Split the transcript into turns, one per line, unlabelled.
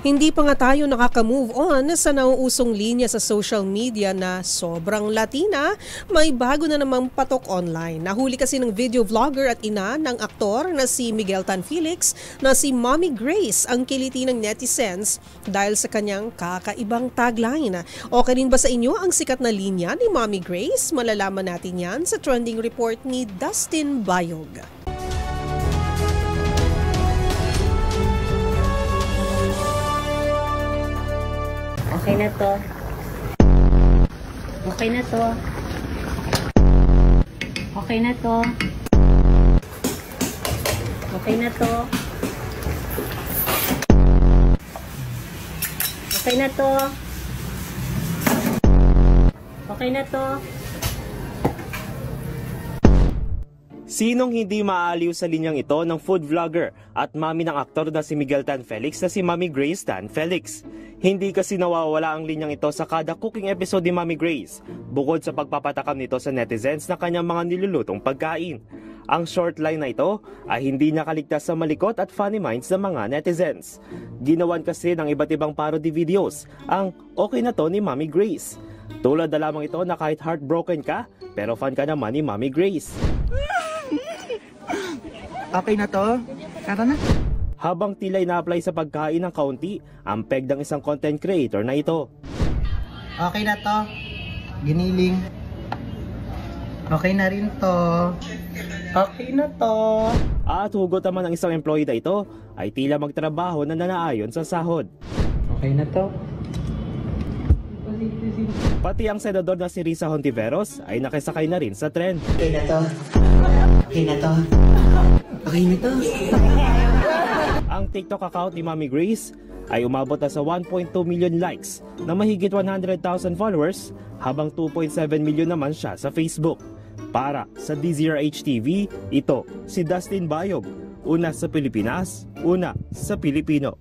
Hindi pa nga tayo nakaka-move on sa nauusong linya sa social media na sobrang Latina, may bago na namang patok online. Nahuli kasi ng video vlogger at ina ng aktor na si Miguel Tan Felix na si Mommy Grace ang kiliti ng netizens dahil sa kanyang kakaibang tagline. Okay rin ba sa inyo ang sikat na linya ni Mommy Grace? Malalaman natin yan sa trending report ni Dustin Bayog.
Okay na to. Okay na to. Okay na to. Okay na to. Okay na to. Okay na to.
Sinong hindi maaaliw sa linyang ito ng food vlogger at mami ng aktor na si Miguel Tan Felix na si Mommy Grace Tan Felix? Hindi kasi nawawala ang linyang ito sa kada cooking episode ni Mommy Grace, bukod sa pagpapatakam nito sa netizens na kanyang mga nilulutong pagkain. Ang short line na ito ay hindi nakaligtas sa malikot at funny minds ng mga netizens. Ginawan kasi ng iba't ibang parody videos ang okay na to ni Mommy Grace. Tulad na lamang ito na kahit heartbroken ka, pero fan ka naman ni Mommy Grace.
Okay na to? Tara na.
Habang tila'y na-apply sa pagkain ng kaunti, ang peg ng isang content creator na ito.
Okay na to. Giniling. Okay na rin to. Okay na to.
At hugot naman ng isang employee na ito ay tila magtrabaho na nanaayon sa sahod.
Okay na to.
Pati ang senador na si Risa Hontiveros ay nakisakay na rin sa trend.
Okay na to. Okay na to. Okay na to.
Ang TikTok account ni Mommy Grace ay umabot na sa 1.2 million likes na mahigit 100,000 followers, habang 2.7 million naman siya sa Facebook. Para sa DZRH TV, ito si Dustin Bayog. Una sa Pilipinas, una sa Pilipino.